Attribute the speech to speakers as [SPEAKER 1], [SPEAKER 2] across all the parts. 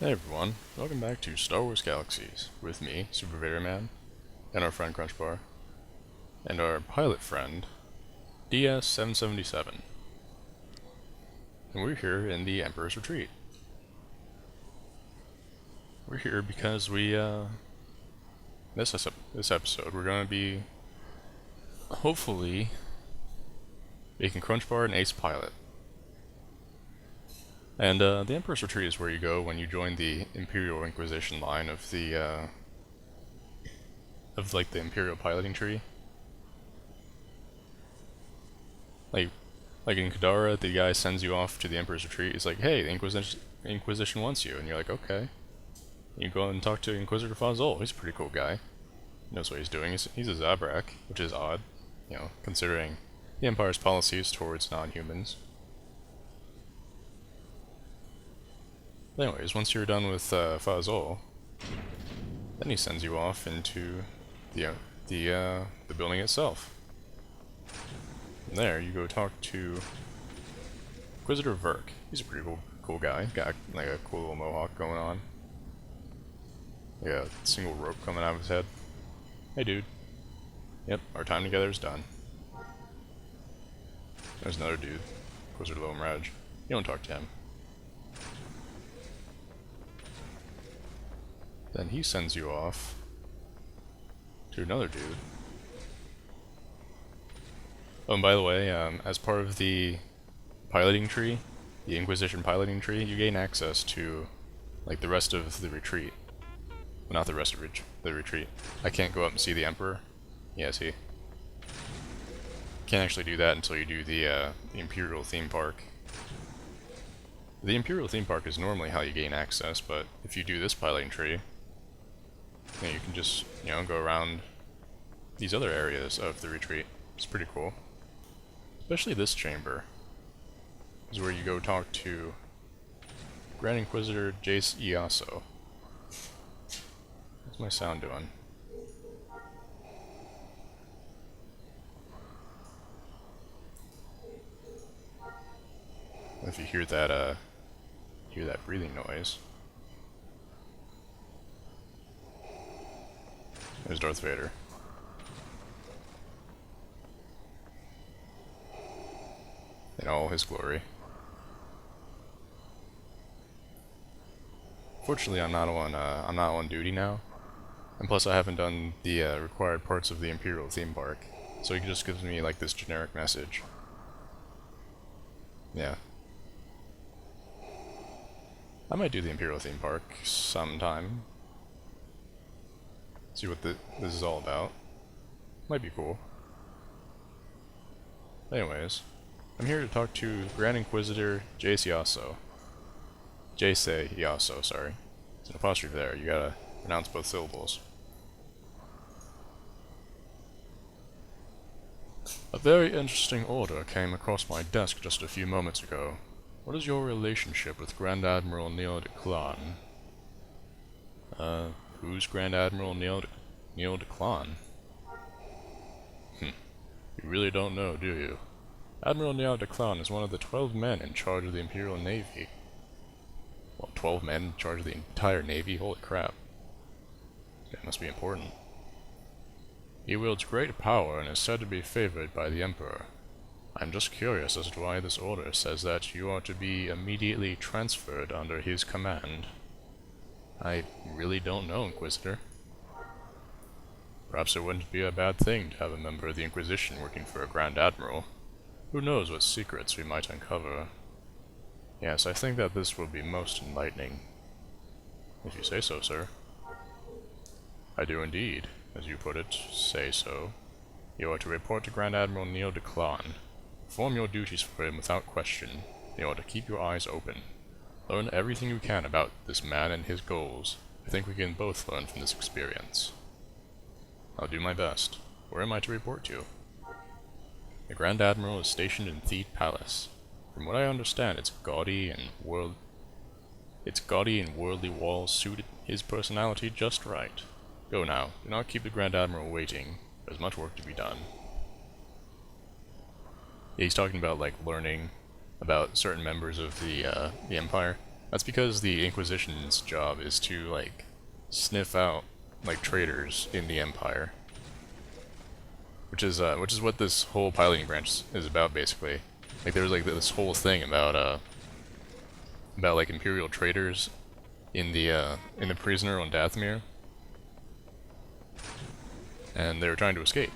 [SPEAKER 1] Hey everyone, welcome back to Star Wars Galaxies, with me, Super Vader Man, and our friend Crunchbar, and our pilot friend, DS-777. And we're here in the Emperor's Retreat. We're here because this episode, we're going to be, hopefully, making Crunchbar an ace pilot. And the Emperor's Retreat is where you go when you join the Imperial Inquisition line of the Imperial piloting tree. Like in Kadara, the guy sends you off to the Emperor's Retreat. He's like, "Hey, the Inquisition wants you," and you're like, "Okay." You go and talk to Inquisitor Fazol. He's a pretty cool guy. He knows what he's doing. He's a Zabrak, which is odd, considering the Empire's policies towards non-humans. Anyways, once you're done with Fazol, then he sends you off into the building itself. From there, you go talk to Inquisitor Verk. He's a pretty cool guy. Got like a cool little mohawk going on. Yeah, single rope coming out of his head. Hey, dude. Yep, our time together is done. There's another dude, Inquisitor Lomraj. You don't talk to him. Then he sends you off to another dude. Oh, and by the way, as part of the piloting tree, the Inquisition piloting tree, you gain access to, like, the rest of the retreat. Well, not the rest of the retreat. I can't go up and see the Emperor. Yeah, see? Can't actually do that until you do the Imperial theme park. The Imperial theme park is normally how you gain access, but if you do this piloting tree, then you can just, go around these other areas of the retreat. It's pretty cool. Especially this chamber is where you go talk to Grand Inquisitor Jace Iaso. What's my sound doing? If you hear that breathing noise. There's Darth Vader. In all his glory. Fortunately, I'm not on duty now, and plus I haven't done the required parts of the Imperial theme park, so he just gives me like this generic message. Yeah. I might do the Imperial theme park sometime. See what this is all about. Might be cool. Anyways, I'm here to talk to Grand Inquisitor Jace Iaso. Jace Iaso, sorry. It's an apostrophe there, you gotta pronounce both syllables. A very interesting order came across my desk just a few moments ago. What is your relationship with Grand Admiral Neil de Clan? Who's Grand Admiral Neil de Clan? You really don't know, do you? Admiral Neil de Clan is one of the 12 men in charge of the Imperial Navy. Well, 12 men in charge of the entire Navy? Holy crap. That must be important. He wields great power and is said to be favored by the Emperor. I'm just curious as to why this order says that you are to be immediately transferred under his command. I really don't know, Inquisitor. Perhaps it wouldn't be a bad thing to have a member of the Inquisition working for a Grand Admiral. Who knows what secrets we might uncover. Yes, I think that this will be most enlightening. If you say so, sir. I do indeed, as you put it, say so. You are to report to Grand Admiral Neil de Clan. Perform your duties for him without question. You are to keep your eyes open. Learn everything you can about this man and his goals. I think we can both learn from this experience. I'll do my best. Where am I to report to? The Grand Admiral is stationed in Theed Palace. From what I understand, its gaudy and worldly walls suited his personality just right. Go now. Do not keep the Grand Admiral waiting. There's much work to be done. Yeah, he's talking about, like, learning about certain members of the Empire. That's because the Inquisition's job is to, like, sniff out, like, traitors in the Empire. Which is what this whole piloting branch is about, basically. Like, there's, like, this whole thing about, like, Imperial traitors in the prisoner on Dathomir. And they were trying to escape.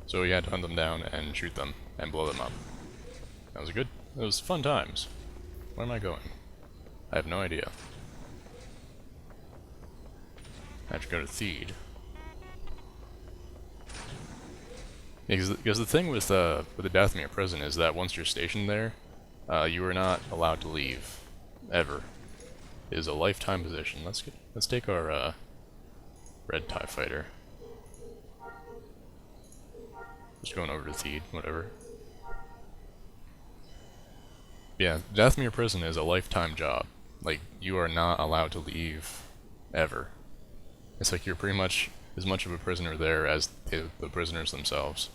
[SPEAKER 1] So you had to hunt them down and shoot them and blow them up. That was fun times. Where am I going? I have no idea. I have to go to Theed. Yeah, because the thing with the Dathomir prison is that once you're stationed there, you are not allowed to leave. Ever. It is a lifetime position. Let's take our red TIE fighter. Just going over to Theed, whatever. Yeah, Dathomir prison is a lifetime job. Like, you are not allowed to leave ever. It's like you're pretty much as much of a prisoner there as the prisoners themselves.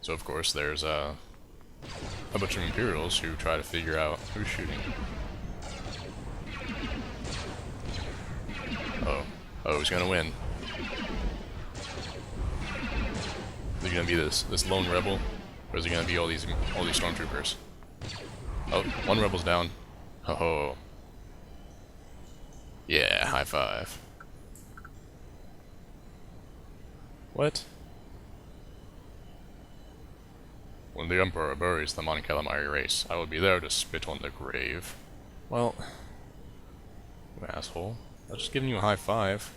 [SPEAKER 1] So of course there's a bunch of Imperials who try to figure out who's shooting. Oh, who's gonna win? Is it gonna be this lone rebel, or is it gonna be all these stormtroopers? Oh, one rebel's down. Oh, yeah, high five. What? When the Emperor buries the Mon Calamari race, I will be there to spit on the grave. Well, you asshole. I was just giving you a high five.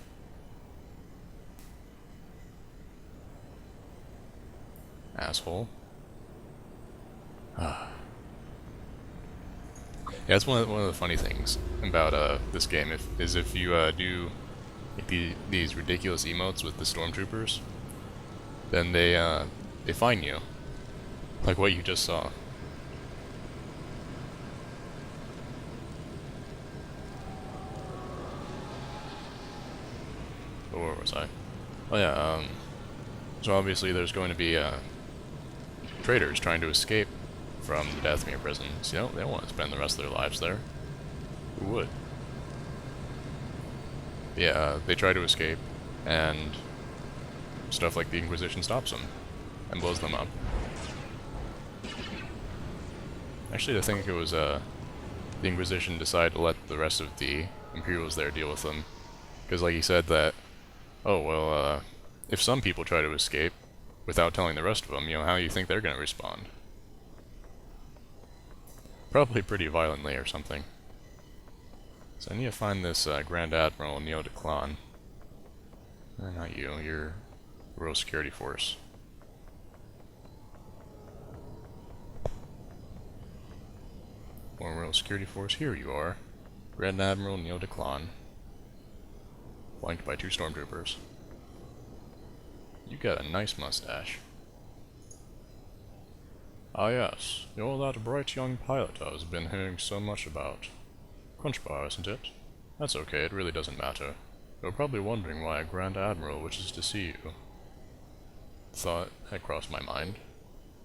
[SPEAKER 1] Asshole. Yeah, that's one of the funny things about this game. If you do like these ridiculous emotes with the stormtroopers, then they fine you, like what you just saw. But where was I? Oh yeah. So obviously there's going to be traitors trying to escape from the Dathomir prison. So, you know, they don't want to spend the rest of their lives there. Who would? Yeah, they try to escape, and stuff like the Inquisition stops them and blows them up. Actually, I think it was the Inquisition decided to let the rest of the Imperials there deal with them, because like he said that, oh well, if some people try to escape without telling the rest of them, you know, how do you think they're going to respond? Probably pretty violently or something. So I need to find this Grand Admiral Neo Declan. Not you, you're Royal Security Force. More Royal Security Force, here you are. Grand Admiral Neo Declan. Flanked by 2 stormtroopers. You got a nice mustache. Ah yes, you're that bright young pilot I have been hearing so much about. Crunch bar, isn't it? That's okay, it really doesn't matter. You're probably wondering why a Grand Admiral wishes to see you. Thought had crossed my mind.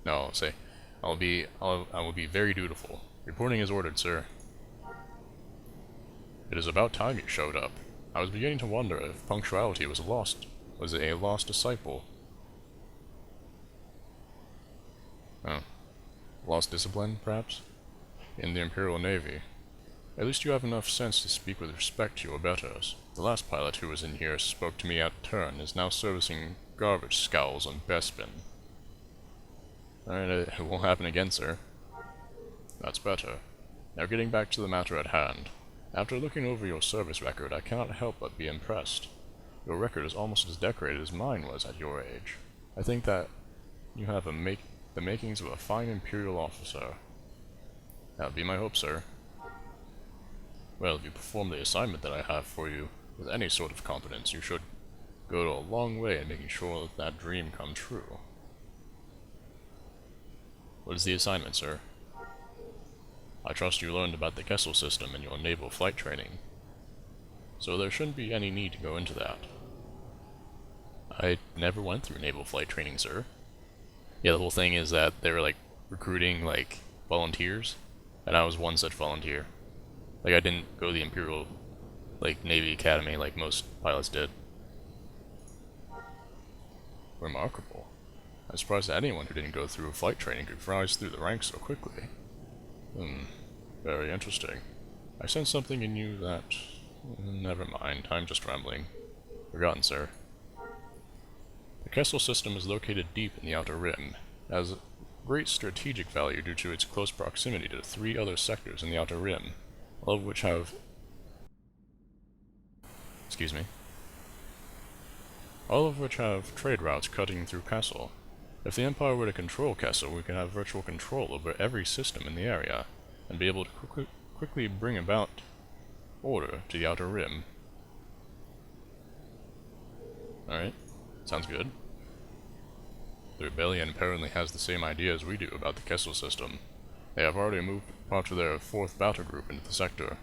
[SPEAKER 1] No, say, I will be very dutiful. Reporting is ordered, sir. It is about time you showed up. I was beginning to wonder if punctuality was a lost disciple. Oh. Lost discipline, perhaps? In the Imperial Navy. At least you have enough sense to speak with respect to your betters. The last pilot who was in here spoke to me out of turn is now servicing garbage scows on Bespin. Alright, it won't happen again, sir. That's better. Now getting back to the matter at hand. After looking over your service record, I cannot help but be impressed. Your record is almost as decorated as mine was at your age. I think that you have the makings of a fine Imperial officer. That would be my hope, sir. Well, if you perform the assignment that I have for you with any sort of competence, you should go a long way in making sure that that dream comes true. What is the assignment, sir? I trust you learned about the Kessel system in your naval flight training, so there shouldn't be any need to go into that. I never went through naval flight training, sir. Yeah, the whole thing is that they were, like, recruiting, like, volunteers and I was one such volunteer. Like, I didn't go to the Imperial, like, Navy Academy like most pilots did. Remarkable. I'm surprised that anyone who didn't go through flight training could rise through the ranks so quickly. Very interesting. I sense something in you that... Never mind, I'm just rambling. Forgotten, sir. The Kessel system is located deep in the Outer Rim. It has great strategic value due to its close proximity to 3 other sectors in the Outer Rim, all of which have... all of which have trade routes cutting through Kessel. If the Empire were to control Kessel, we could have virtual control over every system in the area, and be able to quickly bring about order to the Outer Rim. Alright, sounds good. The Rebellion apparently has the same idea as we do about the Kessel system. They have already moved part of their 4th battle group into the sector.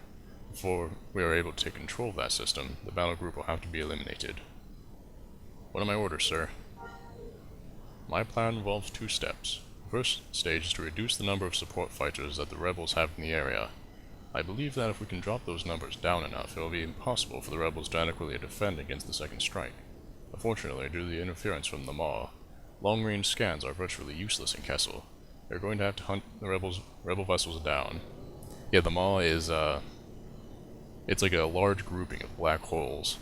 [SPEAKER 1] Before we are able to take control of that system, the battle group will have to be eliminated. What are my orders, sir? My plan involves 2 steps. The first stage is to reduce the number of support fighters that the rebels have in the area. I believe that if we can drop those numbers down enough, it will be impossible for the rebels to adequately defend against the second strike. Unfortunately, due to the interference from the Maw, long-range scans are virtually useless in Kessel. They're going to have to hunt the rebel vessels down. Yeah, the Maw is, it's like a large grouping of black holes.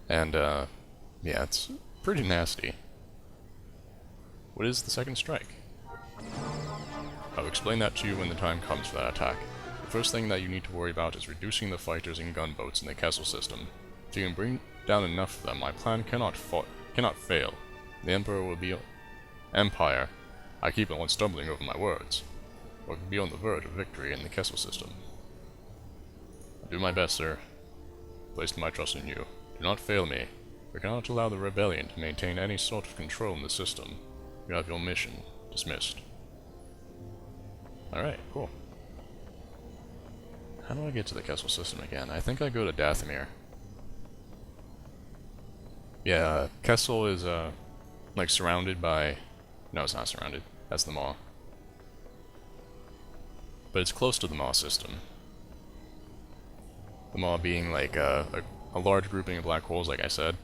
[SPEAKER 1] And, yeah, it's pretty nasty. What is the second strike? I'll explain that to you when the time comes for that attack. The first thing that you need to worry about is reducing the fighters and gunboats in the Kessel system. If you can bring down enough of them, my plan cannot fail. The Emperor will be... Empire. I keep on stumbling over my words. Or be on the verge of victory in the Kessel system. I'll do my best, sir. Placed my trust in you. Do not fail me. We cannot allow the Rebellion to maintain any sort of control in the system. You have your mission dismissed. Alright, cool. How do I get to the Kessel system again? I think I go to Dathomir. Yeah, Kessel is, like surrounded by... No, it's not surrounded. That's the Maw. But it's close to the Maw system. The Maw being like a large grouping of black holes, like I said.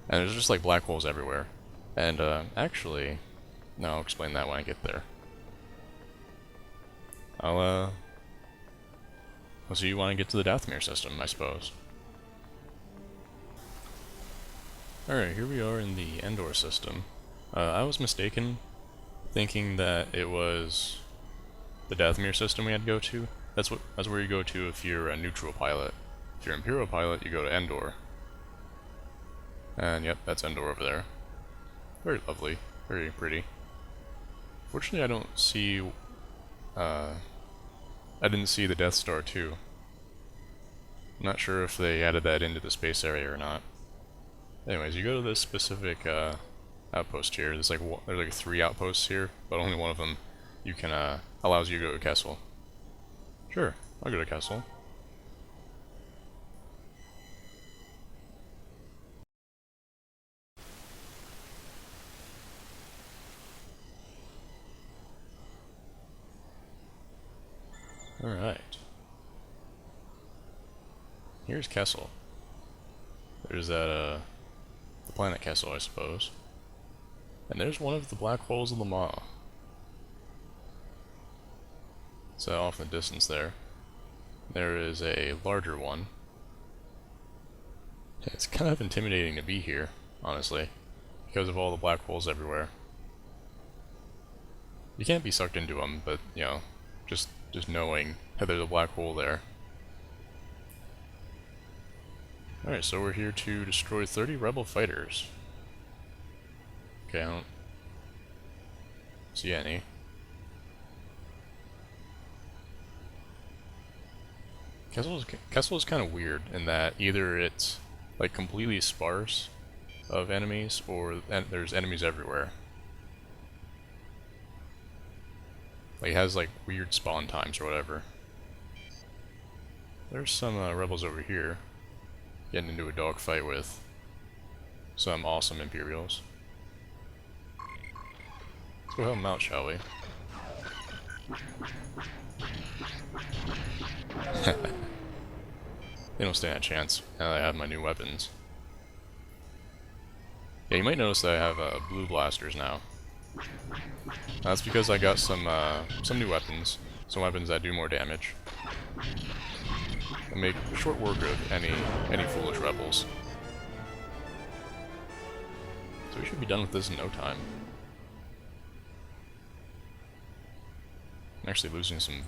[SPEAKER 1] And there's just like black holes everywhere. And, actually... No, I'll explain that when I get there. I'll see you when I get to the Dathomir system, I suppose. Alright, here we are in the Endor system. I was mistaken, thinking that it was the Dathomir system we had to go to. That's where you go to if you're a neutral pilot. If you're an Imperial pilot, you go to Endor. And yep, that's Endor over there. Very lovely, very pretty. Fortunately, I don't see... I didn't see the Death Star too. I'm not sure if they added that into the space area or not. Anyways, you go to this specific outpost here. There's like 3 outposts here, but only one of them you can allows you to go to Kessel. Sure, I'll go to Kessel. Alright. Here's Kessel. There's that, the planet Kessel, I suppose. And there's one of the black holes of the Maw. It's off in the distance there. There is a larger one. It's kind of intimidating to be here, honestly, because of all the black holes everywhere. You can't be sucked into them, but, you know, just knowing that there's a black hole there. Alright, so we're here to destroy 30 rebel fighters. Okay, I don't see any. Kessel is kind of weird in that either it's like completely sparse of enemies, or there's enemies everywhere. Like, it has like weird spawn times or whatever. There's some rebels over here getting into a dogfight with some awesome Imperials. Let's go help them out, shall we? They don't stand a chance now that I have my new weapons. Yeah, you might notice that I have blue blasters now. That's because I got some new weapons. Some weapons that do more damage. And make short work of any foolish rebels. So we should be done with this in no time. I'm actually losing some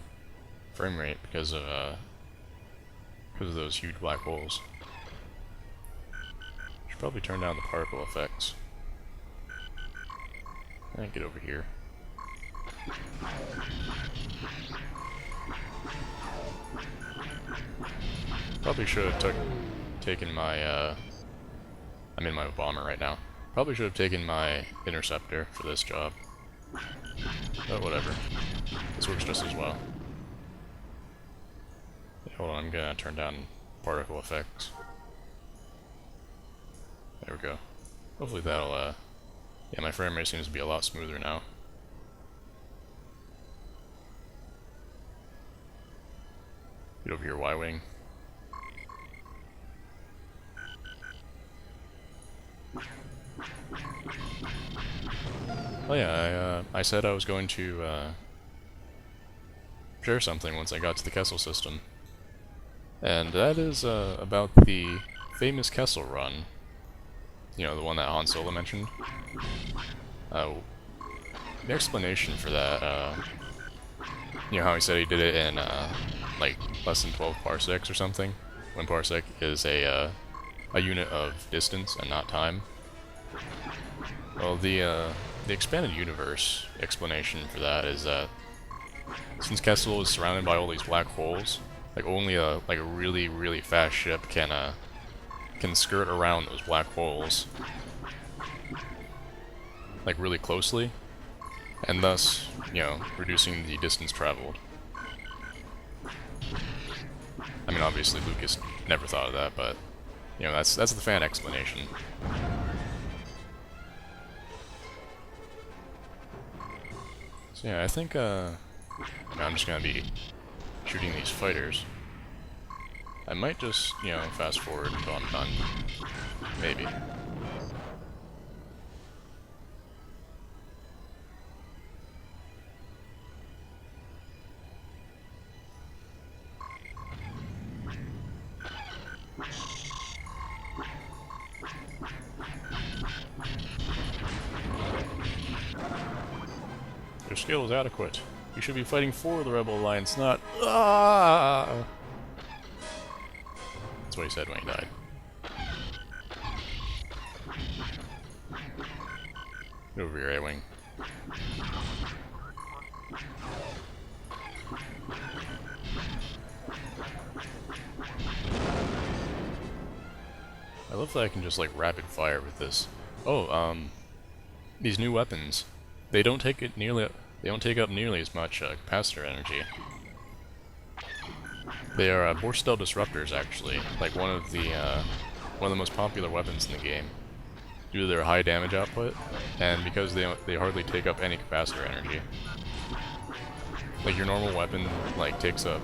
[SPEAKER 1] frame rate because of those huge black holes. Should probably turn down the particle effects. And get over here. Probably should have taken my I'm in my bomber right now. Probably should have taken my interceptor for this job. But whatever. This works just as well. Yeah, hold on, I'm gonna turn down particle effects. There we go. Hopefully that'll, yeah, my frame rate seems to be a lot smoother now. Get over here, Y-Wing. Oh yeah, I said I was going to share something once I got to the Kessel system. And that is about the famous Kessel run. You know, the one that Han Solo mentioned. The explanation for that, you know how he said he did it in like less than 12 parsecs or something? When parsec is a unit of distance and not time. Well, the expanded universe explanation for that is that since Kessel is surrounded by all these black holes, like only a really, really fast ship can skirt around those black holes like really closely, and thus, you know, reducing the distance traveled. I mean, obviously Lucas never thought of that, but you know, that's the fan explanation. So yeah, I think I'm just gonna be shooting these fighters. I might just, you know, fast forward until I'm done. Maybe. Your skill is adequate. You should be fighting for the Rebel Alliance, not... Ah! That's what he said when he died. Get over here, A-Wing. I love that I can just, like, rapid fire with this. Oh, these new weapons. They don't take up nearly as much capacitor energy. They are Borstel disruptors, actually, like one of the most popular weapons in the game, due to their high damage output, and because they hardly take up any capacitor energy. Like your normal weapon, like takes up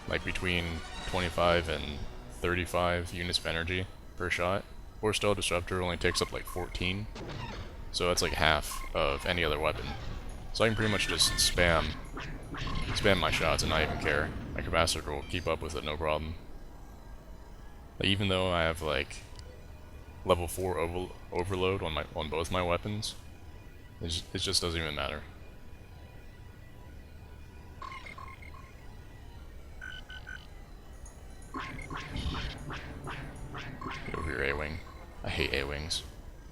[SPEAKER 1] like between 25 and 35 units of energy per shot. Borstel disruptor only takes up like 14. So that's like half of any other weapon. So I can pretty much just spam my shots and not even care. My capacitor will keep up with it, no problem. Like, even though I have like level 4 overload on both my weapons, it just doesn't even matter. Get over here, A-Wing. I hate A-Wings.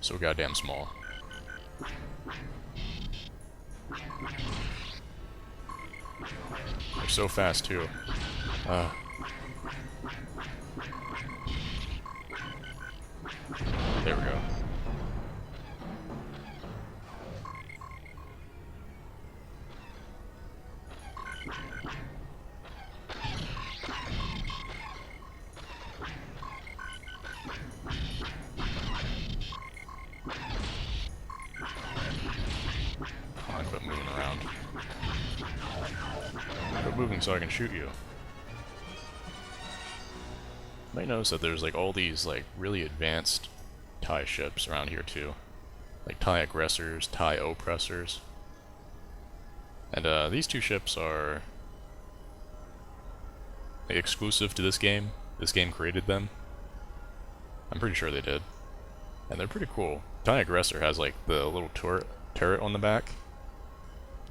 [SPEAKER 1] So goddamn small. They're so fast too. There we go. Quit moving around. Quit moving so I can shoot you. might notice that there's like all these like really advanced TIE ships around here too. Like TIE aggressors, TIE oppressors. And these two ships are like, exclusive to this game. This game created them. I'm pretty sure they did. And they're pretty cool. TIE aggressor has like the little turret on the back.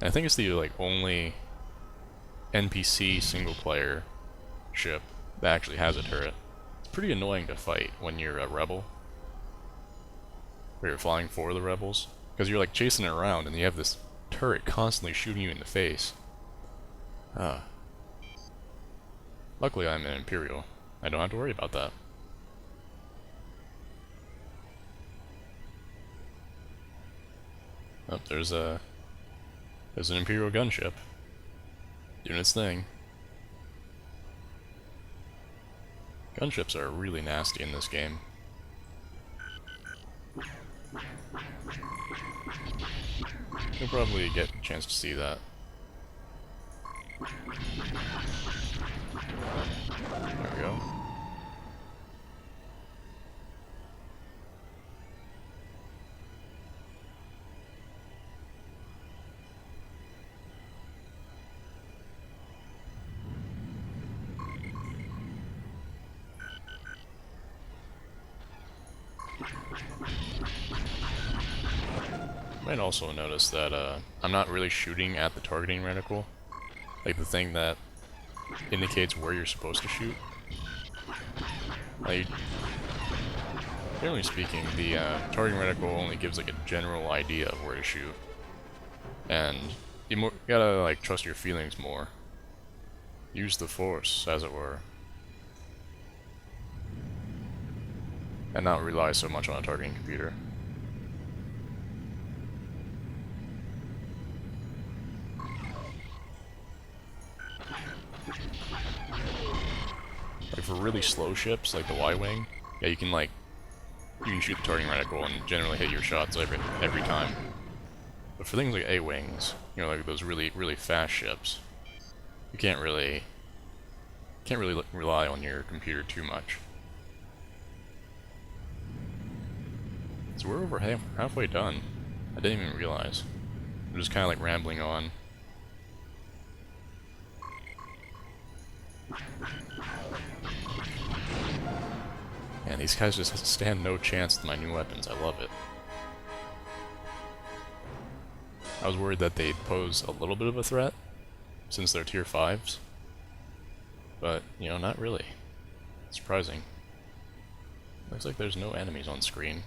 [SPEAKER 1] And I think it's the like only NPC single player ship that actually has a turret. It's pretty annoying to fight when you're a rebel. Or you're flying for the rebels. Because you're like chasing it around and you have this turret constantly shooting you in the face. Luckily I'm an Imperial. I don't have to worry about that. Oh, there's an Imperial gunship doing its thing. Gunships are really nasty in this game. You'll probably get a chance to see that. There we go. Might also notice that I'm not really shooting at the targeting reticle, like the thing that indicates where you're supposed to shoot. Like, generally speaking, the targeting reticle only gives like a general idea of where to shoot, and you gotta like trust your feelings more. Use the Force, as it were, and not rely so much on a targeting computer. Like for really slow ships, like the Y-Wing, yeah, you can shoot the targeting reticle and generally hit your shots every time. But for things like A-Wings, you know, like those really fast ships, you can't really rely on your computer too much. So we're over halfway done. I didn't even realize. I'm just kind of like rambling on. Man, these guys just stand no chance with my new weapons. I love it. I was worried that they'd pose a little bit of a threat, since they're tier 5s. But, you know, not really. Surprising. Looks like there's no enemies on screen.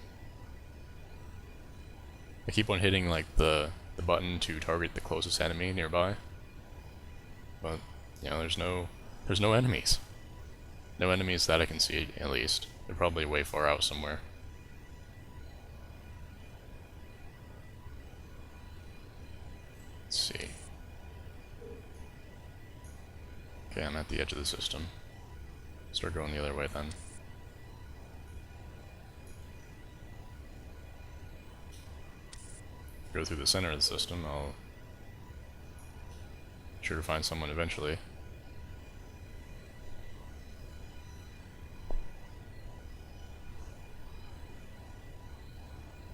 [SPEAKER 1] I keep on hitting, like, the button to target the closest enemy nearby. But, you know, there's no enemies. No enemies that I can see, at least. They're probably way far out somewhere. Let's see. Okay, I'm at the edge of the system. Start going the other way then. Go through the center of the system, I'll be sure to find someone eventually.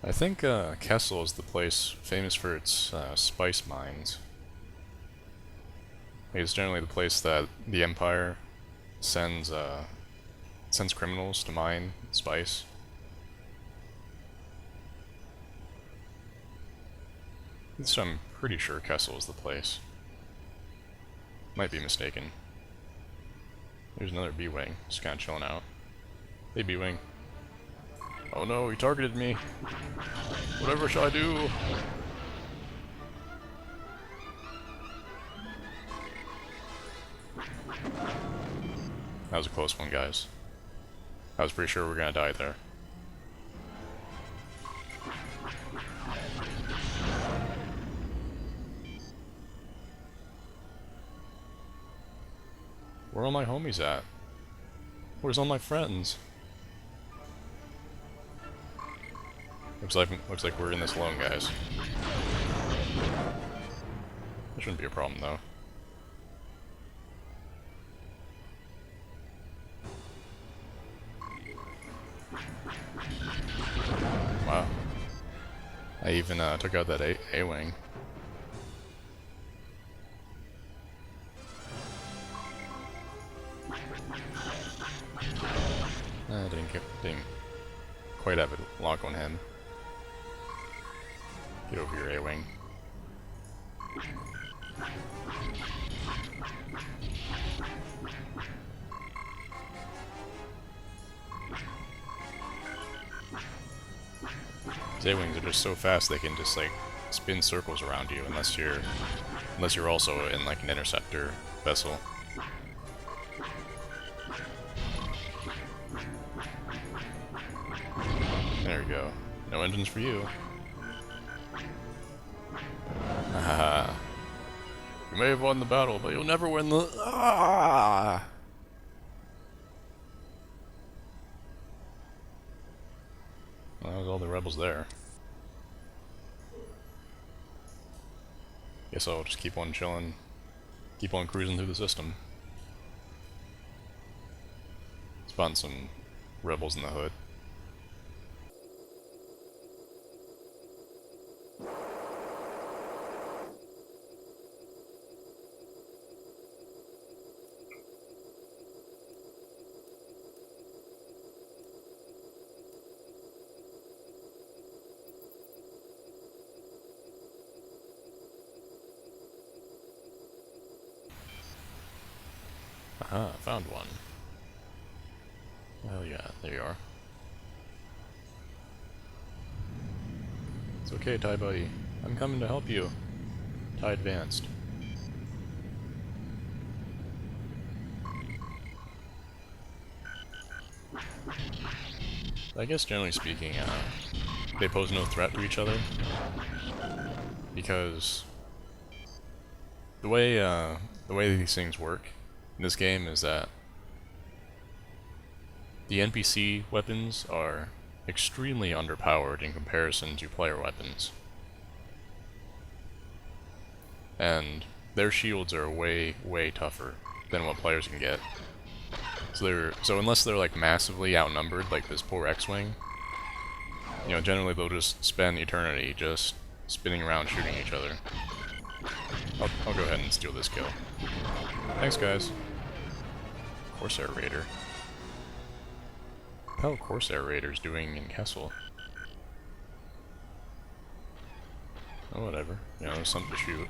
[SPEAKER 1] I think Kessel is the place famous for its spice mines. It's generally the place that the Empire sends criminals to mine spice. At least I'm pretty sure Kessel is the place. Might be mistaken. There's another B-Wing, just kinda chilling out. Hey B-Wing. Oh no, he targeted me. Whatever shall I do? That was a close one, guys. I was pretty sure we were gonna die there. Where are all my homies at? Where's all my friends? Looks like we're in this alone, guys. That shouldn't be a problem, though. I even took out that A-wing. Didn't quite have a lock on him. Get over here, A-wing. These A-wings are just so fast they can just like spin circles around you unless you're also in like an interceptor vessel. There we go. No engines for you. Haha. You may have won the battle, but you'll never win the... Ah! Well, that was all the rebels there. Guess I'll just keep on chilling. Keep on cruising through the system. Spawn some rebels in the hood. Aha, found one. Hell yeah, there you are. It's okay, TIE buddy. I'm coming to help you. TIE advanced. I guess generally speaking, they pose no threat to each other. Because the way these things work in this game is that the NPC weapons are extremely underpowered in comparison to player weapons. And their shields are way, way tougher than what players can get. So unless they're like massively outnumbered, like this poor X-Wing, you know, generally they'll just spend eternity just spinning around shooting each other. I'll go ahead and steal this kill. Thanks, guys. Corsair Raider. How are Corsair Raiders doing in Kessel? Oh, whatever. You know, there's something to shoot.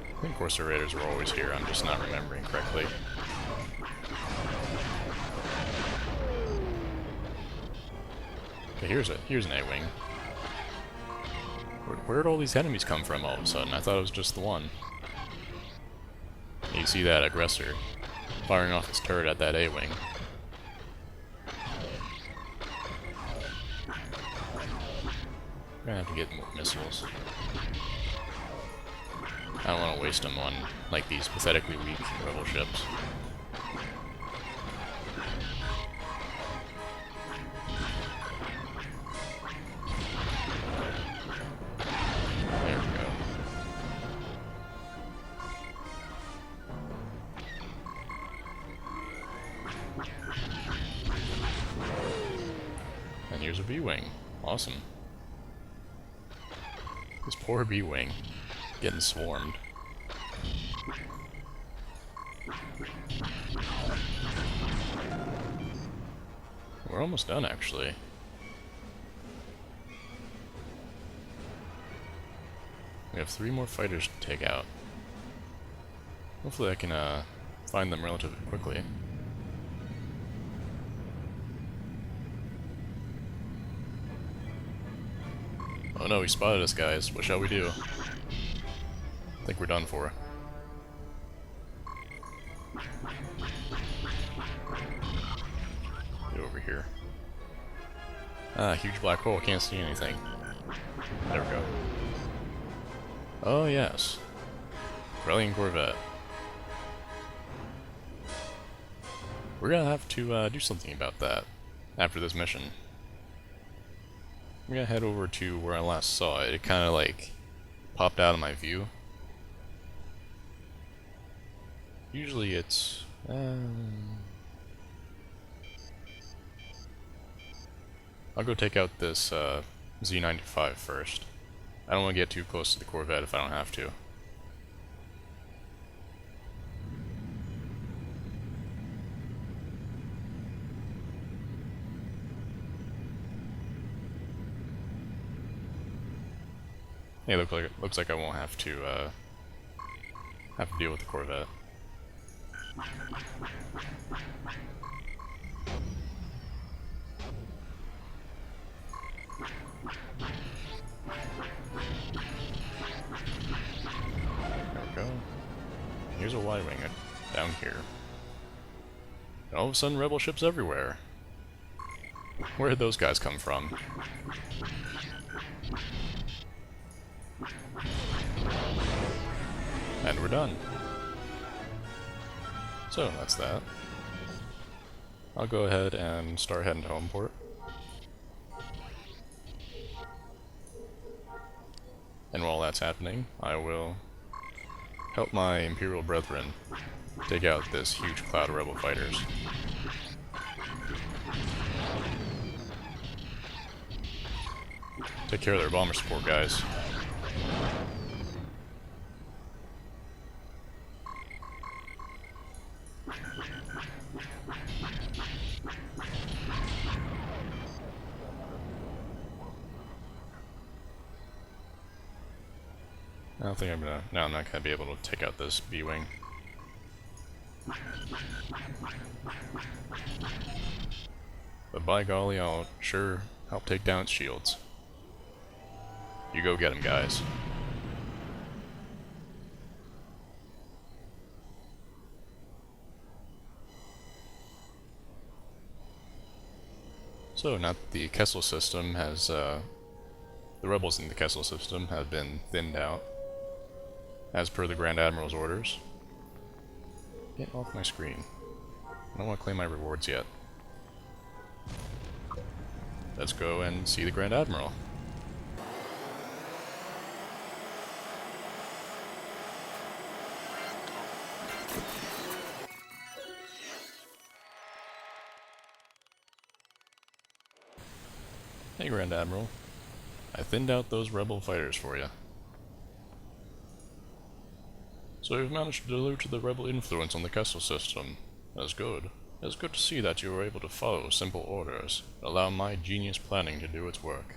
[SPEAKER 1] I think Corsair Raiders were always here, I'm just not remembering correctly. Okay, here's an A-Wing. Where'd all these enemies come from all of a sudden? I thought it was just the one. You see that aggressor firing off his turret at that A-Wing. I'm gonna have to get more missiles. I don't want to waste them on, like, these pathetically weak rebel ships. There we go. And here's a B-Wing. Awesome. This poor B-Wing. Getting swarmed. We're almost done, actually. We have 3 more fighters to take out. Hopefully I can find them relatively quickly. Oh no, he spotted us, guys. What shall we do? I think we're done for. Get over here. Ah, huge black hole. Can't see anything. There we go. Oh yes. Brilliant Corvette. We're gonna have to do something about that after this mission. I'm gonna head over to where I last saw it. It kinda like popped out of my view. Usually it's I'll go take out this Z95 first. I don't want to get too close to the Corvette if I don't have to. Hey, looks like I won't have to deal with the Corvette. There we go. Here's a Y-wing down here. And all of a sudden, rebel ships everywhere. Where did those guys come from? And we're done. So, that's that. I'll go ahead and start heading to Homeport. And while that's happening, I will help my Imperial brethren take out this huge cloud of rebel fighters. Take care of their bomber support, guys. I don't think I'm gonna... No, I'm not gonna be able to take out this B-wing. But by golly, I'll sure help take down its shields. You go get him, guys. So, now that the Kessel system has, the rebels in the Kessel system have been thinned out, as per the Grand Admiral's orders. Get off my screen. I don't want to claim my rewards yet. Let's go and see the Grand Admiral. Hey, Grand Admiral. I thinned out those rebel fighters for you. So you've managed to dilute the rebel influence on the Kessel system. That's good. It's good to see that you were able to follow simple orders, and allow my genius planning to do its work.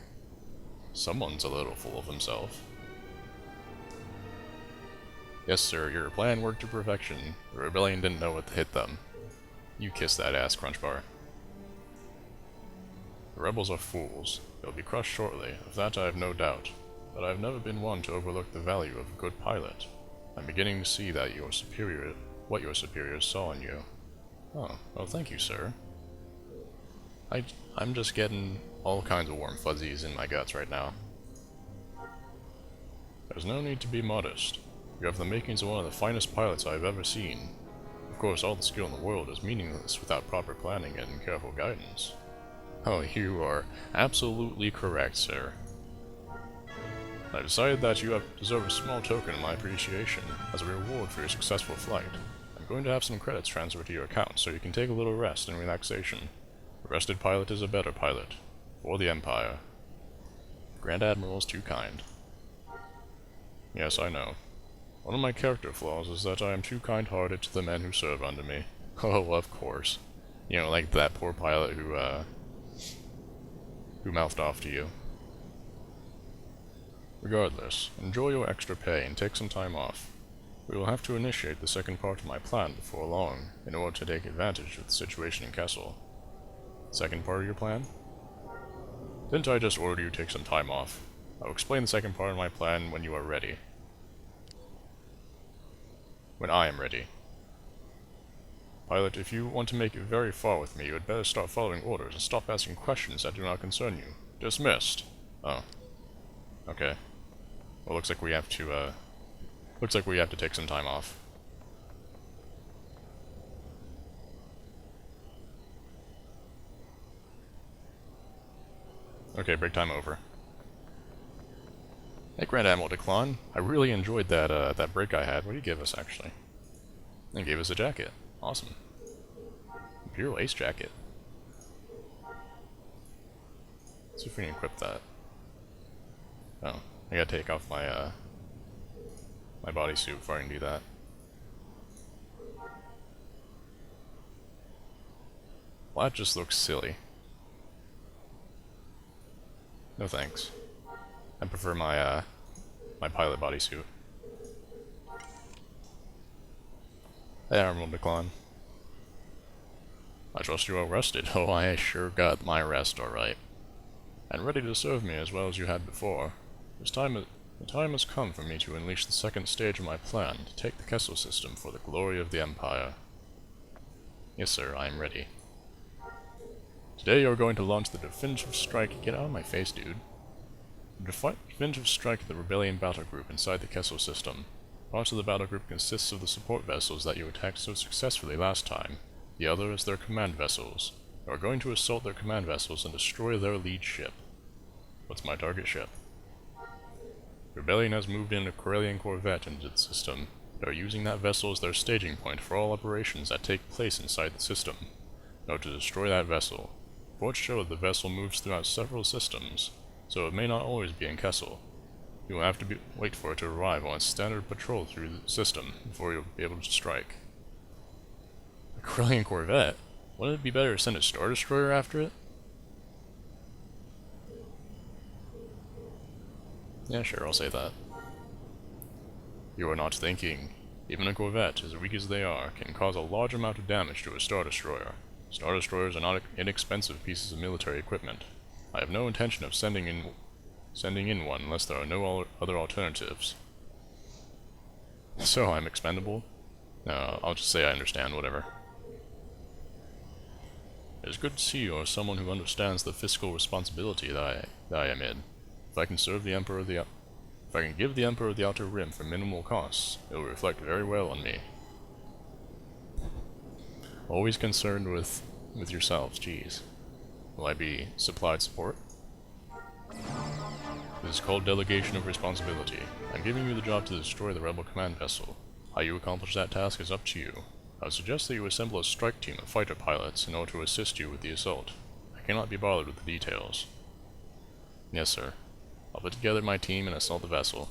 [SPEAKER 1] Someone's a little full of himself. Yes, sir, your plan worked to perfection. The rebellion didn't know what to hit them. You kiss that ass, Crunchbar. The rebels are fools. They'll be crushed shortly, of that I have no doubt. But I have never been one to overlook the value of a good pilot. I'm beginning to see that what your superiors saw in you. Oh, well thank you, sir. I'm just getting all kinds of warm fuzzies in my guts right now. There's no need to be modest. You have the makings of one of the finest pilots I've ever seen. Of course, all the skill in the world is meaningless without proper planning and careful guidance. Oh, you are absolutely correct, sir. I decided that you deserve a small token of my appreciation as a reward for your successful flight. I'm going to have some credits transferred to your account so you can take a little rest and relaxation. A rested pilot is a better pilot. For the Empire. Grand Admiral is too kind. Yes, I know. One of my character flaws is that I am too kind-hearted to the men who serve under me. Oh, of course. You know, like that poor pilot who mouthed off to you. Regardless, enjoy your extra pay and take some time off. We will have to initiate the second part of my plan before long, in order to take advantage of the situation in Kessel. Second part of your plan? Didn't I just order you to take some time off? I'll explain the second part of my plan when you are ready. When I am ready. Pilot, if you want to make it very far with me, you had better start following orders and stop asking questions that do not concern you. Dismissed. Oh. Okay. Well, looks like we have to take some time off. Okay, break time over. Hey, Grand Admiral Declan. I really enjoyed that break I had. What did you give us, actually? They gave us a jacket. Awesome. Imperial Ace jacket. see if we can equip that. Oh, I gotta take off my, my bodysuit before I can do that. Well, that just looks silly. No thanks. I prefer my, my pilot bodysuit. Hey, Admiral Decline. I trust you are rested. Oh, I sure got my rest alright. And ready to serve me as well as you had before. The time has come for me to unleash the second stage of my plan, to take the Kessel system for the glory of the Empire. Yes, sir, I am ready. Today you are going to launch the definitive strike. Get out of my face, dude. The definitive strike of the Rebellion battle group inside the Kessel system. Part of the battle group consists of the support vessels that you attacked so successfully last time. The other is their command vessels. You are going to assault their command vessels and destroy their lead ship. What's my target ship? Rebellion has moved in a Corellian Corvette into the system. They are using that vessel as their staging point for all operations that take place inside the system. Now to destroy that vessel. Reports show the vessel moves throughout several systems, so it may not always be in Kessel. You will have to wait for it to arrive on its standard patrol through the system before you'll be able to strike. A Corellian Corvette? Wouldn't it be better to send a Star Destroyer after it? Yeah, sure, I'll say that. You are not thinking. Even a Corvette, as weak as they are, can cause a large amount of damage to a Star Destroyer. Star Destroyers are not inexpensive pieces of military equipment. I have no intention of sending in one unless there are no other alternatives. So, I'm expendable? No, I'll just say I understand, whatever. It is good to see you are someone who understands the fiscal responsibility that I am in. If I can give the Emperor the Outer Rim for minimal costs, it will reflect very well on me. Always concerned with yourselves, jeez. Will I be supplied support? This is called delegation of responsibility. I'm giving you the job to destroy the rebel command vessel. How you accomplish that task is up to you. I would suggest that you assemble a strike team of fighter pilots in order to assist you with the assault. I cannot be bothered with the details. Yes, sir. I'll put together my team and assault the vessel.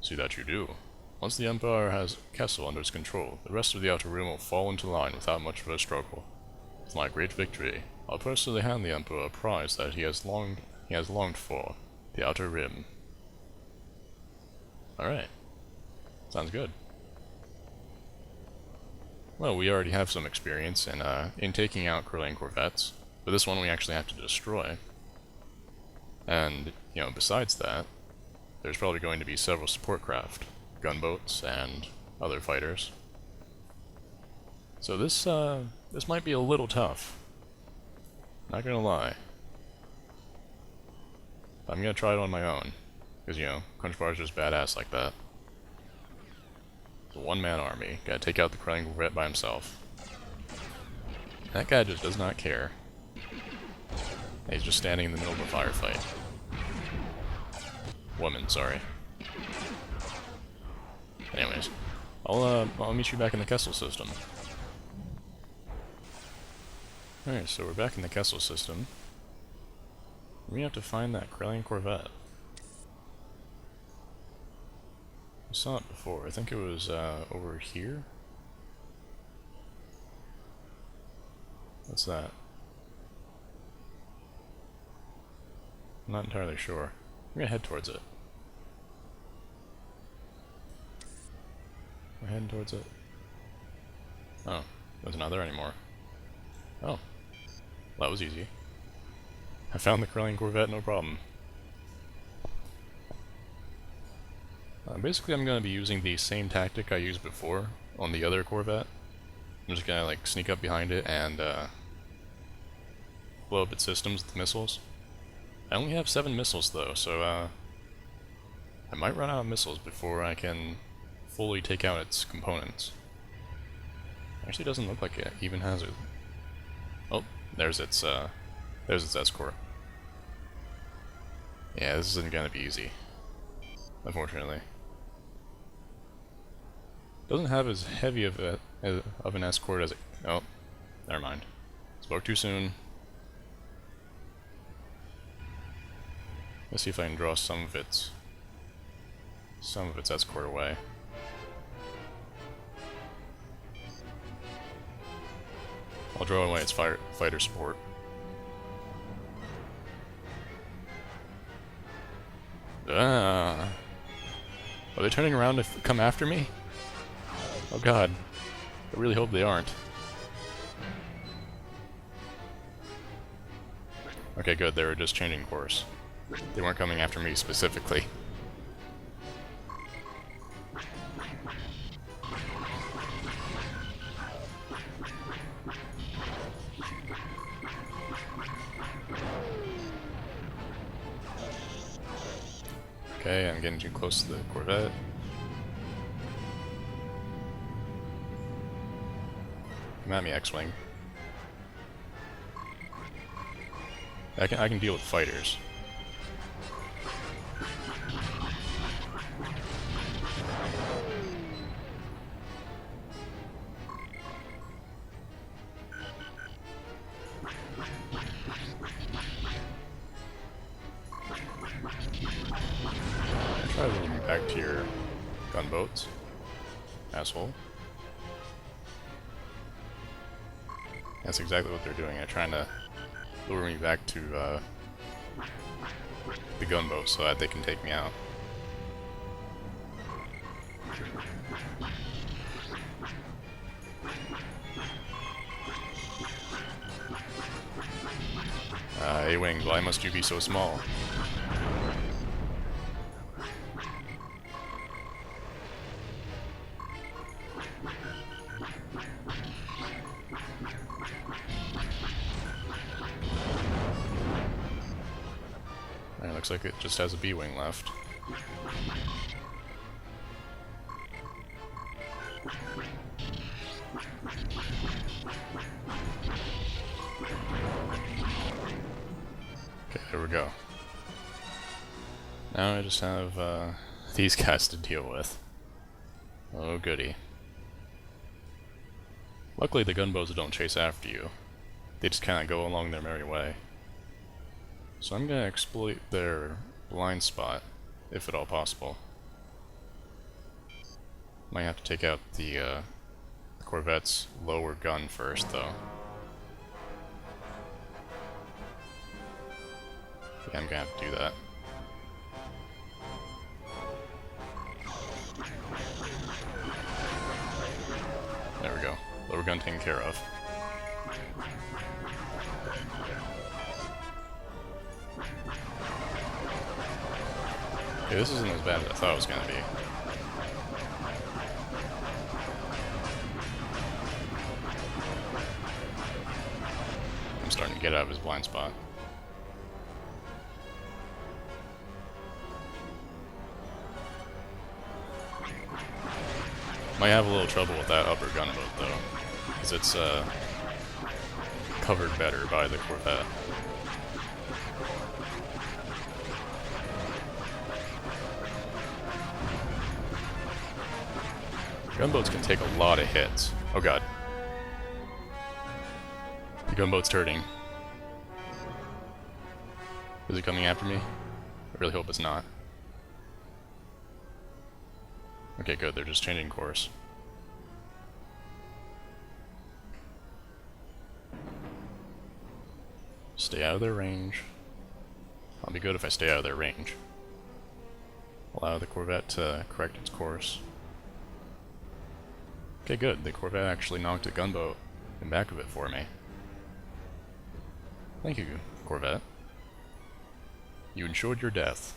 [SPEAKER 1] See that you do. Once the Empire has Kessel under its control, the rest of the Outer Rim will fall into line without much of a struggle. With my great victory, I'll personally hand the Emperor a prize that he has longed for, the Outer Rim. Alright. Sounds good. Well, we already have some experience in taking out Corellian Corvettes, but this one we actually have to destroy. And, you know, besides that, there's probably going to be several support craft, gunboats, and other fighters. So this might be a little tough. Not gonna lie. I'm gonna try it on my own, because, you know, Crunchbar's just badass like that. It's a one-man army, gotta take out the Corellian Corvette by himself. That guy just does not care. He's just standing in the middle of a firefight. Woman, sorry. Anyways, I'll meet you back in the Kessel system. Alright, so we're back in the Kessel system. We have to find that Corellian Corvette. We saw it before. I think it was over here. What's that? I'm not entirely sure. I'm gonna head towards it. We're heading towards it. Oh, it's not there anymore. Oh, that was easy. I found the Corellian Corvette, no problem. Basically, I'm gonna be using the same tactic I used before on the other Corvette. I'm just gonna like sneak up behind it and blow up its systems with missiles. I only have 7 missiles though, so I might run out of missiles before I can fully take out its components. Actually, doesn't look like it even has it. Oh, there's its escort. Yeah, this isn't gonna be easy, unfortunately. Doesn't have as heavy of an escort as it. Oh, never mind. Spoke too soon. Let's see if I can draw some of its escort away. I'll draw away its fighter support. Ah! Are they turning around to come after me? Oh god. I really hope they aren't. Okay, good. They were just changing course. They weren't coming after me specifically. Okay, I'm getting too close to the Corvette. Come at me, X-Wing. I can deal with fighters. Try to move back to your gunboats, asshole. That's exactly what they're doing. They're trying to lure me back to the gunboat so that they can take me out. A-Wing, why must you be so small? Looks like it just has a B-Wing left. Okay, there we go. Now I just have these guys to deal with. Oh goody. Luckily the gunboats don't chase after you. They just kinda go along their merry way. So I'm gonna exploit their blind spot, if at all possible. Might have to take out the Corvette's lower gun first, though. Yeah, I'm gonna have to do that. There we go. Lower gun taken care of. Okay, this isn't as bad as I thought it was gonna be. I'm starting to get out of his blind spot. Might have a little trouble with that upper gunboat though, because it's covered better by the Corvette. Gunboats can take a lot of hits. Oh god. The gunboat's turning. Is it coming after me? I really hope it's not. Okay, good. They're just changing course. Stay out of their range. I'll be good if I stay out of their range. Allow the Corvette to correct its course. Okay, good. The Corvette actually knocked a gunboat in back of it for me. Thank you, Corvette. You ensured your death.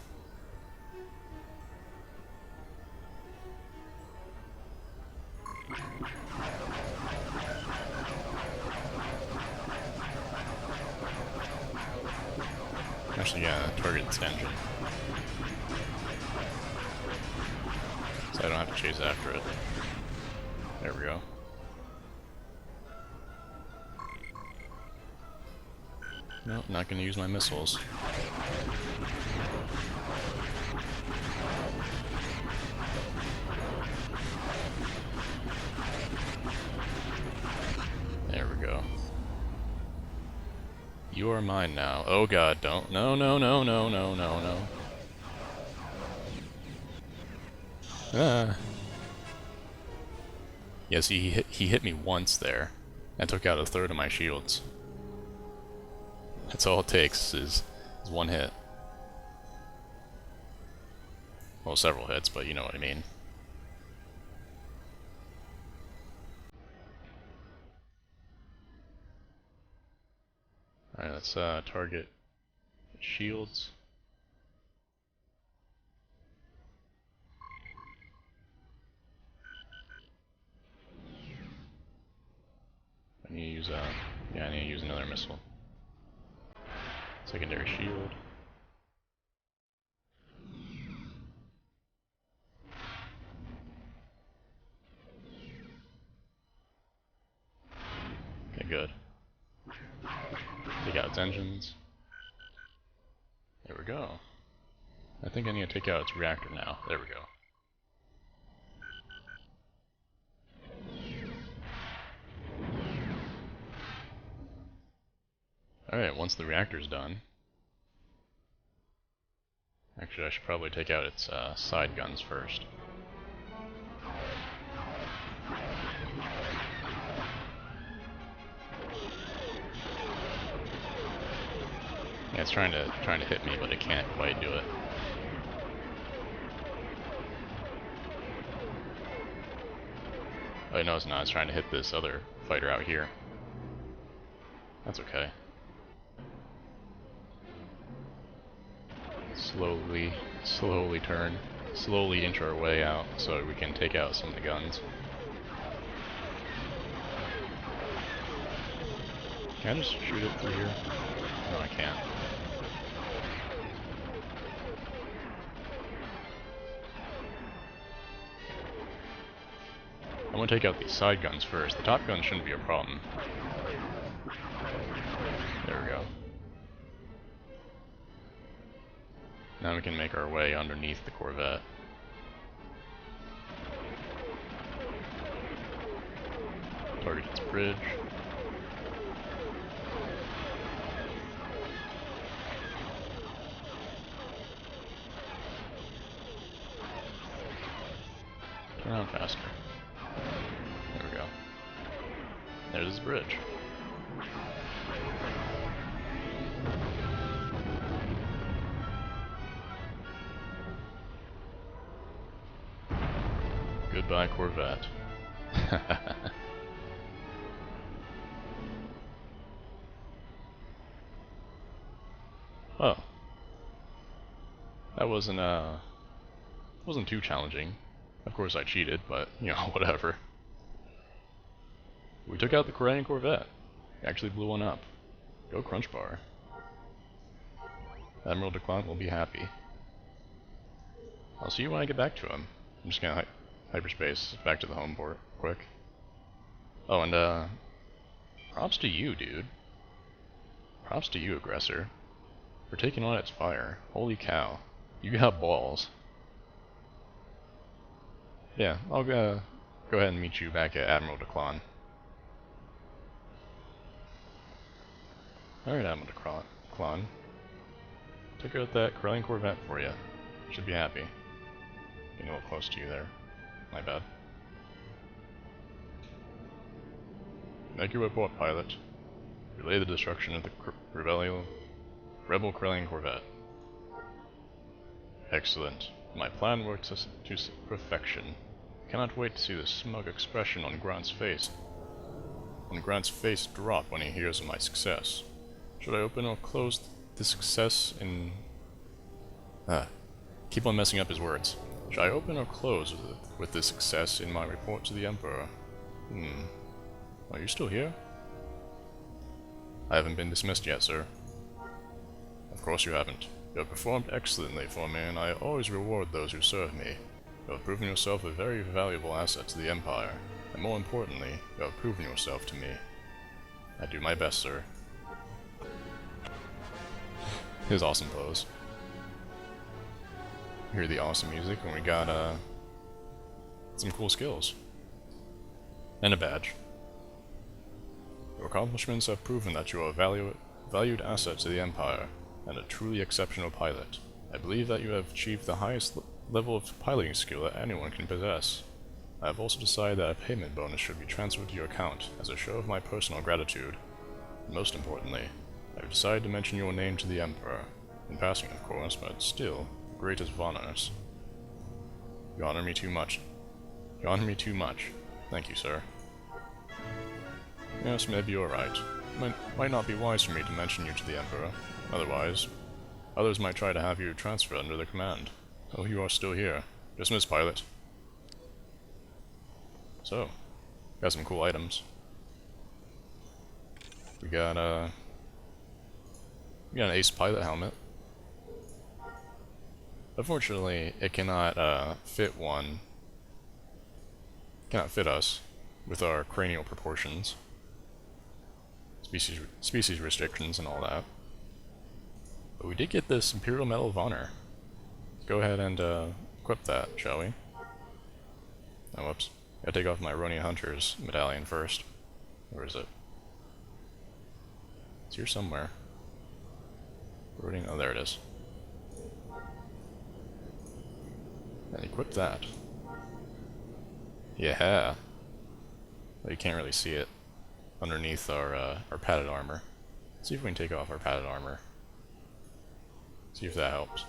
[SPEAKER 1] Actually, yeah, target its engine. So I don't have to chase after it. There we go. Nope, not gonna use my missiles. There we go. You are mine now. Oh god, don't. No, no, no, no, no, no, no. Ah. Yes, he hit me once there. I took out a third of my shields. That's all it takes is one hit. Well, several hits, but you know what I mean. Alright, let's target shields. I need to use yeah, I need to use another missile. Secondary shield. Okay, good. Take out its engines. There we go. I think I need to take out its reactor now. There we go. Alright, once the reactor's done... Actually, I should probably take out its side guns first. Yeah, it's trying to hit me, but it can't quite do it. Oh, no, it's not. It's trying to hit this other fighter out here. That's okay. Slowly turn. Slowly inch our way out so we can take out some of the guns. Can I just shoot it through here? No, I can't. I'm gonna take out these side guns first. The top gun shouldn't be a problem. There we go. Now we can make our way underneath the Corvette. Target its bridge. Turn around faster. There we go. There's his bridge. Goodbye, Corvette. Oh. That wasn't too challenging. Of course I cheated, but, you know, whatever. We took out the Grand Corvette. Actually blew one up. Go Crunch Bar. Admiral Declan will be happy. I'll see you when I get back to him. I'm just gonna hyperspace back to the home port quick. Oh, and props to you, dude. Props to you, aggressor, for taking on its fire. Holy cow. You got balls. Yeah, I'll go ahead and meet you back at Admiral Declan. Alright, Admiral Declan. Took out that Corellian Corvette for you. Should be happy. Getting a little close to you there. My bad. Make your report, pilot. Relay the destruction of the Rebel Corellian Corvette. Excellent. My plan works to perfection. Cannot wait to see the smug expression on Grant's face. On Grant's face drop when he hears of my success. Should I open or close the success in... keep on messing up his words. Should I open or close with this success in my report to the Emperor? Are you still here? I haven't been dismissed yet, sir. Of course you haven't. You have performed excellently for me, and I always reward those who serve me. You have proven yourself a very valuable asset to the Empire, and more importantly, you have proven yourself to me. I do my best, sir. His awesome pose. Hear the awesome music, and we got, some cool skills. And a badge. Your accomplishments have proven that you are valued asset to the Empire, and a truly exceptional pilot. I believe that you have achieved the highest level of piloting skill that anyone can possess. I have also decided that a payment bonus should be transferred to your account as a show of my personal gratitude. Most importantly, I have decided to mention your name to the Emperor. In passing, of course, but still, the greatest of honors. You honor me too much. You honor me too much. Thank you, sir. Yes, maybe you're right. Might not be wise for me to mention you to the Emperor. Otherwise, others might try to have you transferred under their command. Oh, you are still here. Dismiss, pilot. So, got some cool items. We got an ace pilot helmet. Unfortunately, it cannot fit us with our cranial proportions, species restrictions, and all that. But we did get this Imperial Medal of Honor. Let's go ahead and equip that, shall we? Oh, whoops. Gotta take off my Ronin Hunter's medallion first. Where is it? It's here somewhere. Ronin, oh, there it is. And equip that. Yeah. But you can't really see it underneath our padded armor. Let's see if we can take off our padded armor. See if that helps.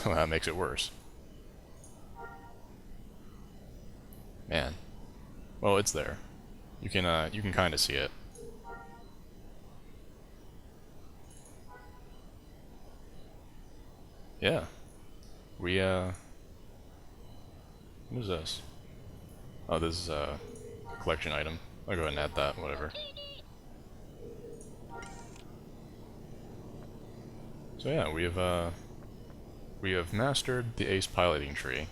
[SPEAKER 1] Well, that makes it worse. Man. Well, it's there. You can kind of see it. Yeah. We what is this? Oh, this is a collection item. I'll go ahead and add that, whatever. So yeah, we have mastered the ace piloting tree.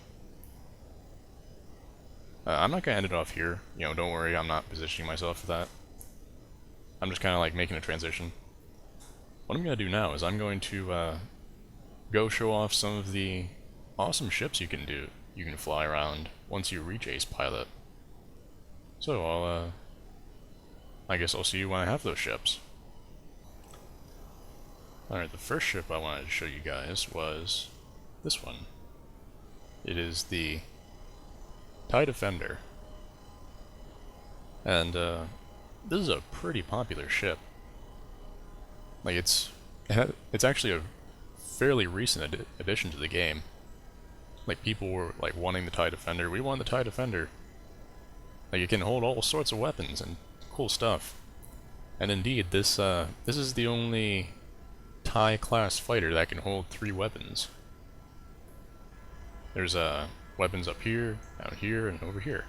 [SPEAKER 1] I'm not gonna end it off here. You know, don't worry, I'm not positioning myself for that. I'm just kind of like making a transition. What I'm gonna do now is I'm going to go show off some of the awesome ships you can fly around once you reach ace pilot. So I guess I'll see you when I have those ships. Alright, the first ship I wanted to show you guys was this one. It is the TIE Defender. And this is a pretty popular ship. Like it's actually a fairly recent addition to the game. Like people were like wanting the TIE Defender. We want the TIE Defender. Like it can hold all sorts of weapons and cool stuff. And indeed, this is the only TIE class fighter that can hold 3 weapons. There's weapons up here, down here, and over here.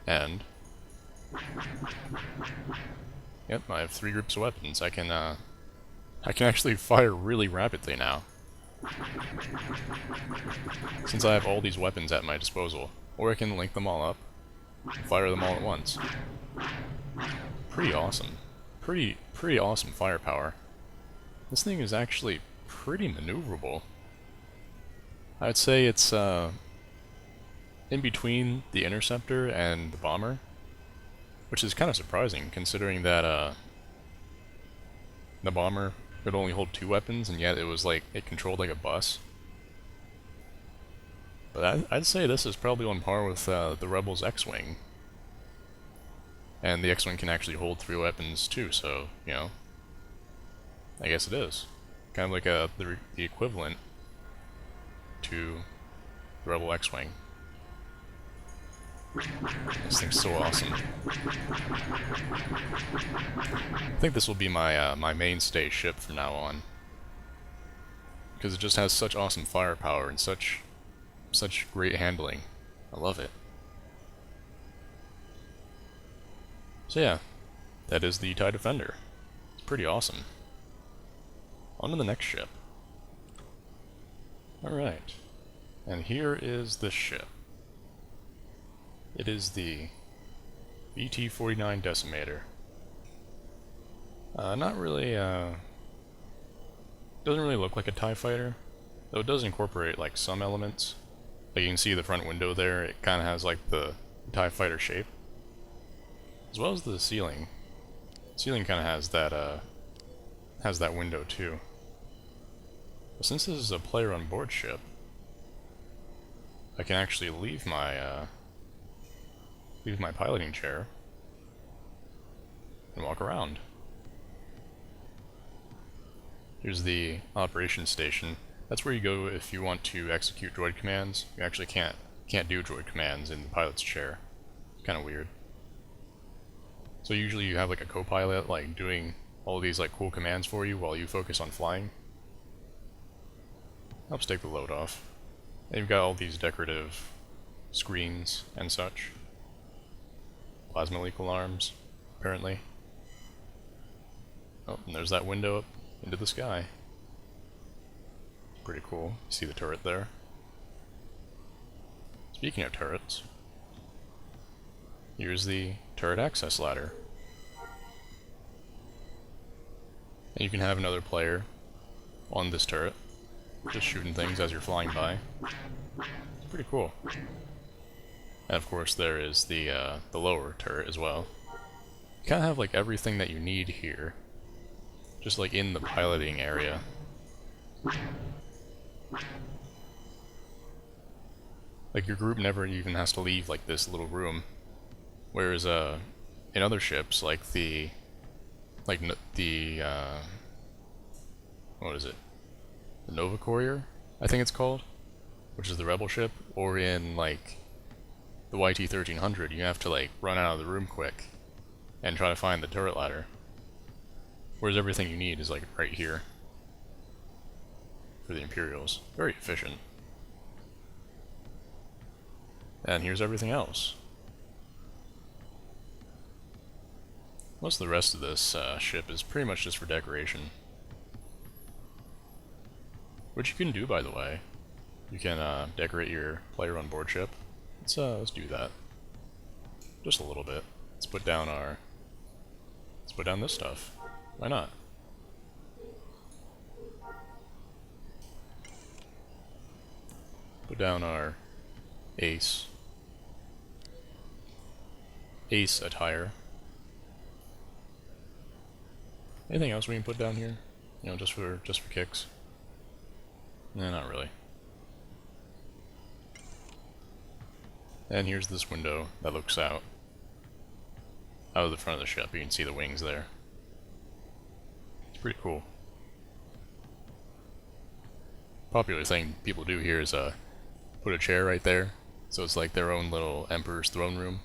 [SPEAKER 1] And yep, I have 3 groups of weapons. I can actually fire really rapidly now, since I have all these weapons at my disposal. Or I can link them all up, fire them all at once. Pretty awesome. Pretty awesome firepower. This thing is actually pretty maneuverable. I'd say it's in between the Interceptor and the Bomber, which is kind of surprising considering that the Bomber could only hold 2 weapons, and yet it was like it controlled like a bus. But I'd say this is probably on par with the Rebels X-Wing. And the X-Wing can actually hold 3 weapons too, so, you know, I guess it is. Kind of like the equivalent to the Rebel X-Wing. This thing's so awesome. I think this will be my my mainstay ship from now on, because it just has such awesome firepower and such great handling. I love it. So yeah, that is the TIE Defender. It's pretty awesome. On to the next ship. Alright, and here is the ship. It is the BT-49 Decimator. Not really, doesn't really look like a TIE fighter, though it does incorporate like some elements. Like you can see the front window there, it kind of has like the TIE fighter shape. As well as the ceiling. The ceiling kind of has that has that window too. But since this is a player on board ship, I can actually leave my piloting chair and walk around. Here's the operations station. That's where you go if you want to execute droid commands. You actually can't do droid commands in the pilot's chair. It's kind of weird. So usually you have like a co-pilot like doing all these like cool commands for you while you focus on flying. Helps take the load off. And you've got all these decorative screens and such. Plasma leak alarms, apparently. Oh, and there's that window up into the sky. Pretty cool. See the turret there? Speaking of turrets, here's the turret access ladder. And you can have another player on this turret, just shooting things as you're flying by. It's pretty cool. And of course there is the lower turret as well. You kind of have like everything that you need here, just like in the piloting area. Like your group never even has to leave like this little room, whereas in other ships like what is it? The Nova Courier, I think it's called, which is the rebel ship, or in like the YT-1300, you have to like run out of the room quick and try to find the turret ladder. Whereas everything you need is like right here for the Imperials. Very efficient. And here's everything else. Most of the rest of this ship is pretty much just for decoration. Which you can do, by the way. You can decorate your player on board ship. Let's do that. Just a little bit. Let's put down this stuff. Why not? Put down our ace attire. Anything else we can put down here? You know, just for kicks? Nah, not really. And here's this window that looks out of the front of the ship. You can see the wings there. It's pretty cool. Popular thing people do here is put a chair right there, so it's like their own little Emperor's throne room.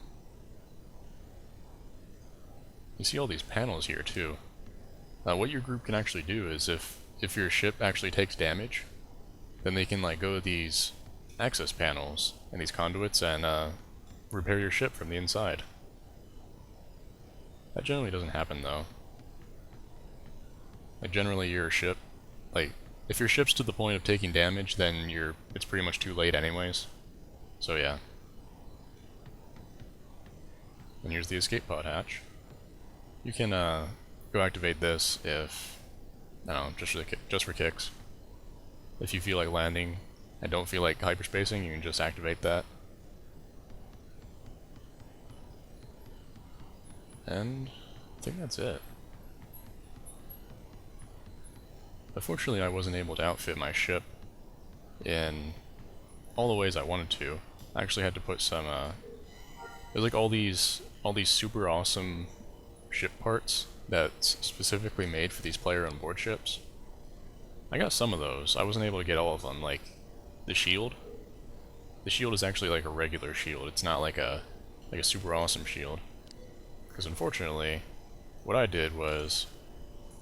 [SPEAKER 1] You see all these panels here too. What your group can actually do is if your ship actually takes damage, then they can like go to these access panels and these conduits and repair your ship from the inside. That generally doesn't happen though. Like generally your ship, like if your ship's to the point of taking damage, then it's pretty much too late anyways. So yeah. And here's the escape pod hatch. You can go activate this if, I don't know, just for kicks. If you feel like landing and don't feel like hyperspacing, you can just activate that. And I think that's it. Unfortunately, I wasn't able to outfit my ship in all the ways I wanted to. I actually had to put some, there's like all these super awesome ship parts that's specifically made for these player on board ships. I got some of those. I wasn't able to get all of them, like the shield. The shield is actually like a regular shield. It's not like a super awesome shield. Because unfortunately, what I did was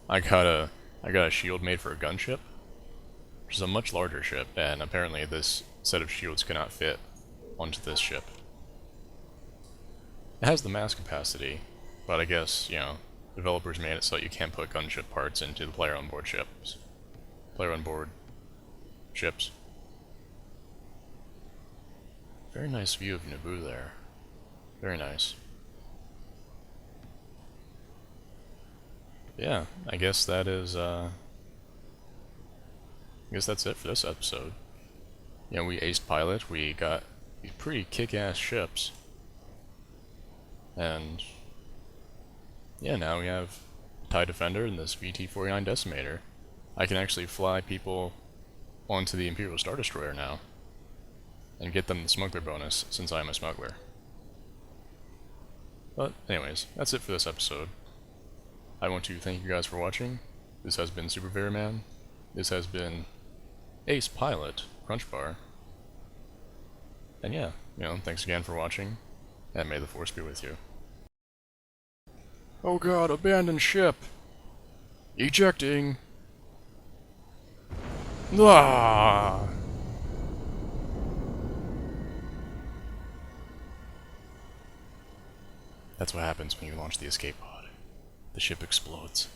[SPEAKER 1] I got a shield made for a gunship, which is a much larger ship, and apparently this set of shields cannot fit onto this ship. It has the mass capacity, but I guess, you know, developers made it so you can't put gunship parts into the player on board ships. Player on board ships. Very nice view of Naboo there. Very nice. Yeah, I guess that is, I guess that's it for this episode. You know, we aced pilot, we got these pretty kick-ass ships. And yeah, now we have a TIE Defender and this VT-49 Decimator. I can actually fly people onto the Imperial Star Destroyer now, and get them the smuggler bonus, since I am a smuggler. But anyways, that's it for this episode. I want to thank you guys for watching. This has been Super Veryman. This has been Ace Pilot, Crunch Bar. And yeah, thanks again for watching, and may the Force be with you. Oh god, abandoned ship! Ejecting! Ah! That's what happens when you launch the escape pod. The ship explodes.